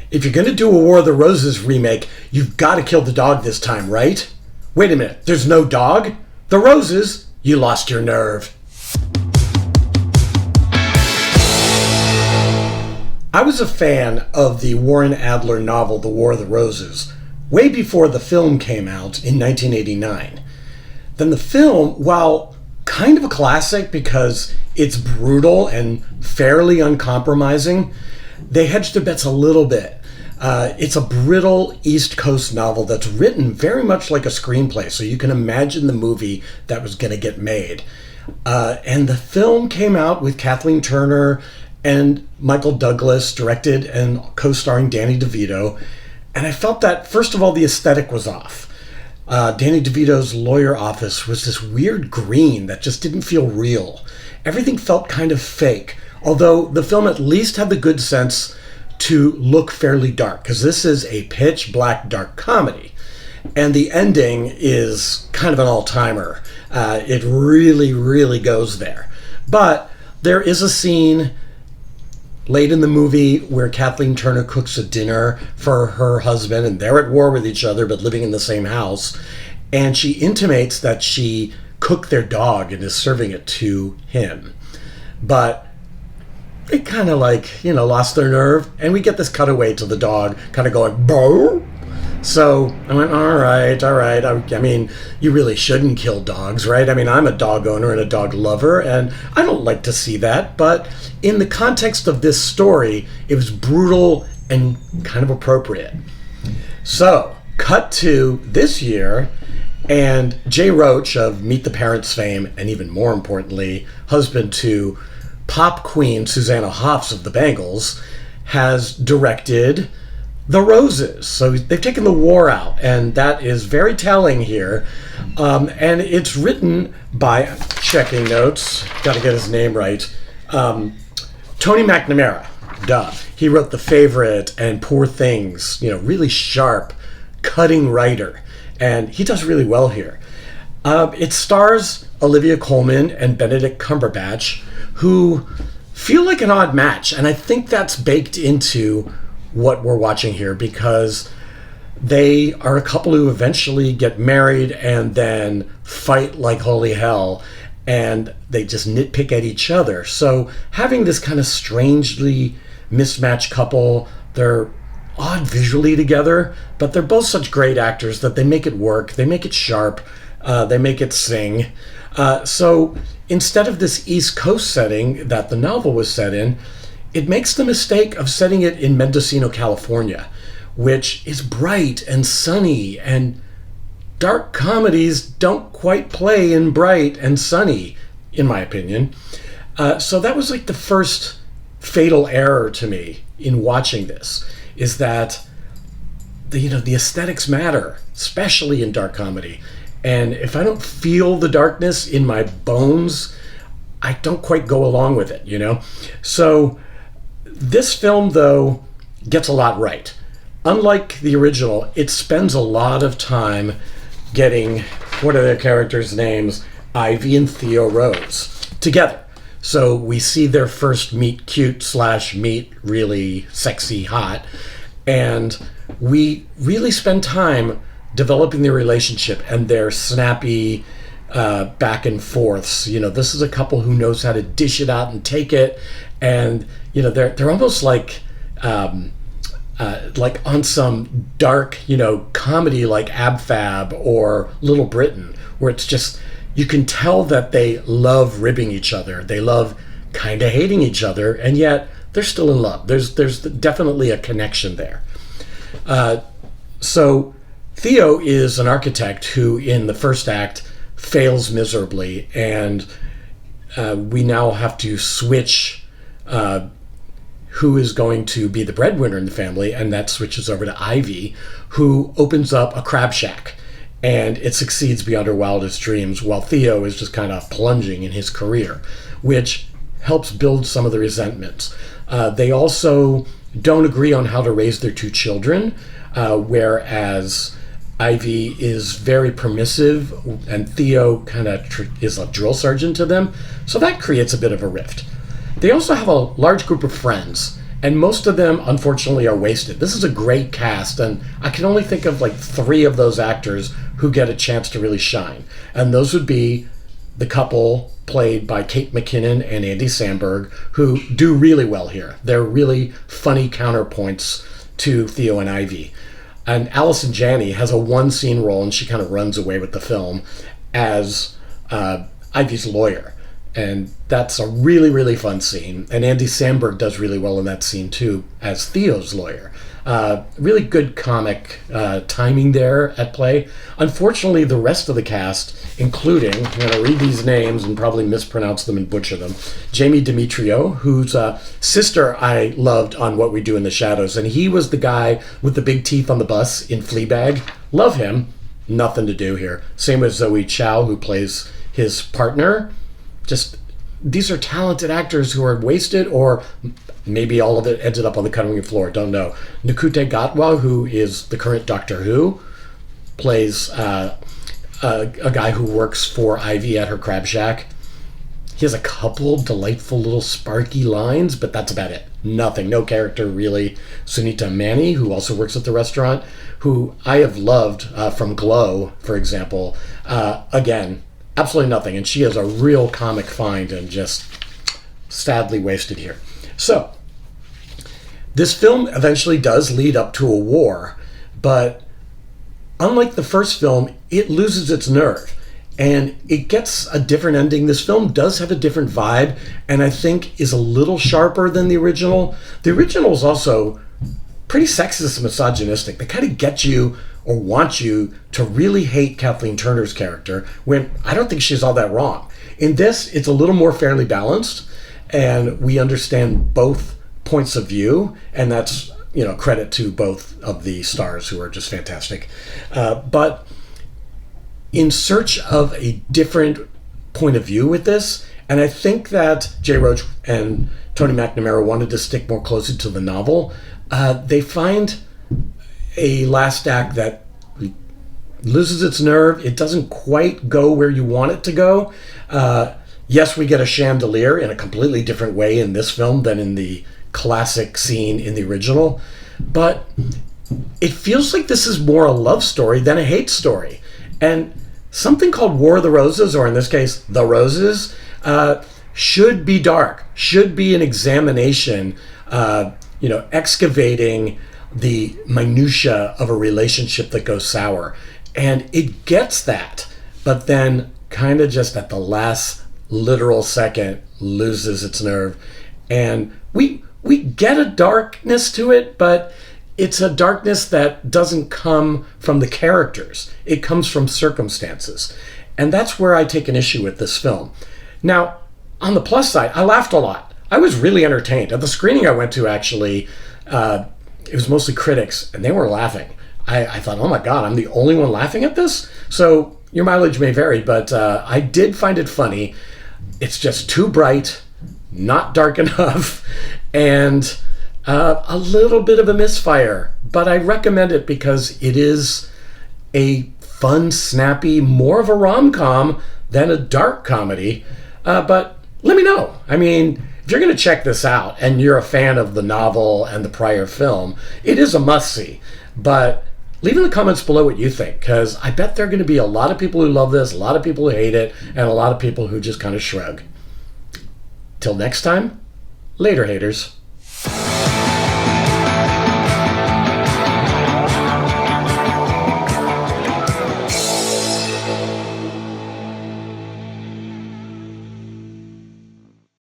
if you're going to do a War of the Roses remake, you've got to kill the dog this time, right? Wait a minute, there's no dog? The roses? You lost your nerve. I was a fan of the Warren Adler novel, The War of the Roses, way before the film came out in 1989. Then the film, while kind of a classic because it's brutal and fairly uncompromising, they hedged their bets a little bit. It's a brittle East Coast novel that's written very much like a screenplay, so you can imagine the movie that was going to get made. And the film came out with Kathleen Turner and Michael Douglas, directed and co-starring Danny DeVito. And I felt that, first of all, the aesthetic was off. Danny DeVito's lawyer office was this weird green that just didn't feel real. Everything felt kind of fake, although the film at least had the good sense to look fairly dark, because this is a pitch black dark comedy. And the ending is kind of an all-timer. It really, really goes there. But there is a scene late in the movie where Kathleen Turner cooks a dinner for her husband, and they're at war with each other but living in the same house. And she intimates that she cooked their dog and is serving it to him. But they kind of lost their nerve. And we get this cutaway to the dog kind of going, "Bow." So I went, all right. I mean, you really shouldn't kill dogs, right? I mean, I'm a dog owner and a dog lover, and I don't like to see that. But in the context of this story, it was brutal and kind of appropriate. So, cut to this year, and Jay Roach of Meet the Parents fame, and even more importantly, husband to pop queen Susanna Hoffs of the Bangles, has directed The Roses. So they've taken the war out, and that is very telling here. And it's written by, checking notes, got to get his name right, Tony McNamara. Duh. He wrote The Favorite and Poor Things, really sharp, cutting writer. And he does really well here. It stars Olivia Colman and Benedict Cumberbatch, who feel like an odd match. And I think that's baked into what we're watching here, because they are a couple who eventually get married and then fight like holy hell, and they just nitpick at each other. So having this kind of strangely mismatched couple, they're odd visually together, but they're both such great actors that they make it work, they make it sharp, they make it sing. So instead of this East Coast setting that the novel was set in, it makes the mistake of setting it in Mendocino, California, which is bright and sunny, and dark comedies don't quite play in bright and sunny, in my opinion. So that was like the first fatal error to me in watching this, is that the aesthetics matter, especially in dark comedy. And if I don't feel the darkness in my bones, I don't quite go along with it, So this film, though, gets a lot right. Unlike the original, it spends a lot of time getting, what are their characters' names? Ivy and Theo Rose together. So we see their first meet cute / meet really sexy hot. And we really spend time developing their relationship and their snappy back and forths. This is a couple who knows how to dish it out and take it. And they're almost like on some dark comedy like Ab Fab or Little Britain, where it's just, you can tell that they love ribbing each other, they love kind of hating each other, and yet they're still in love. There's definitely a connection there. So Theo is an architect who in the first act fails miserably, and we now have to switch who is going to be the breadwinner in the family, and that switches over to Ivy, who opens up a crab shack, and it succeeds beyond her wildest dreams, while Theo is just kind of plunging in his career, which helps build some of the resentments. They also don't agree on how to raise their two children, whereas Ivy is very permissive, and Theo kind of is a drill sergeant to them, so that creates a bit of a rift. They also have a large group of friends, and most of them, unfortunately, are wasted. This is a great cast, and I can only think of like 3 of those actors who get a chance to really shine. And those would be the couple played by Kate McKinnon and Andy Samberg, who do really well here. They're really funny counterpoints to Theo and Ivy. And Allison Janney has a one-scene role, and she kind of runs away with the film as Ivy's lawyer. And that's a really, really fun scene. And Andy Samberg does really well in that scene, too, as Theo's lawyer. Really good comic timing there at play. Unfortunately, the rest of the cast, including, I'm going to read these names and probably mispronounce them and butcher them, Jamie Demetrio, whose sister I loved on What We Do in the Shadows, and he was the guy with the big teeth on the bus in Fleabag. Love him. Nothing to do here. Same with Zoe Chow, who plays his partner. Just, these are talented actors who are wasted, or maybe all of it ended up on the cutting room floor. Don't know. Nkute Gatwa, who is the current Doctor Who, plays a guy who works for Ivy at her crab shack. He has a couple delightful little sparky lines, but that's about it. Nothing. No character, really. Sunita Mani, who also works at the restaurant, who I have loved from Glow, for example. Again, absolutely nothing. And she is a real comic find and just sadly wasted here. So, this film eventually does lead up to a war, but unlike the first film, it loses its nerve. And it gets a different ending. This film does have a different vibe, and I think is a little sharper than the original. The original is also pretty sexist and misogynistic. They kind of get you or want you to really hate Kathleen Turner's character, when I don't think she's all that wrong. In this, it's a little more fairly balanced, and we understand both points of view, and that's, credit to both of the stars, who are just fantastic. But in search of a different point of view with this, and I think that Jay Roach and Tony McNamara wanted to stick more closely to the novel, they find a last act that loses its nerve. It doesn't quite go where you want it to go. Yes, we get a chandelier in a completely different way in this film than in the classic scene in the original, but it feels like this is more a love story than a hate story. And something called War of the Roses, or in this case, The Roses, should be dark, should be an examination, excavating the minutia of a relationship that goes sour. And it gets that, but then kind of just at the last literal second loses its nerve. And we get a darkness to it, but it's a darkness that doesn't come from the characters. It comes from circumstances. And that's where I take an issue with this film. Now, on the plus side, I laughed a lot. I was really entertained. At the screening I went to, actually, it was mostly critics, and they were laughing. I thought, oh my God, I'm the only one laughing at this? So your mileage may vary, but I did find it funny. It's just too bright, not dark enough, and a little bit of a misfire. But I recommend it because it is a fun, snappy, more of a rom-com than a dark comedy. But let me know. I mean, if you're going to check this out and you're a fan of the novel and the prior film, it is a must-see. But leave in the comments below what you think, because I bet there are going to be a lot of people who love this, a lot of people who hate it, and a lot of people who just kind of shrug. Till next time, later, haters.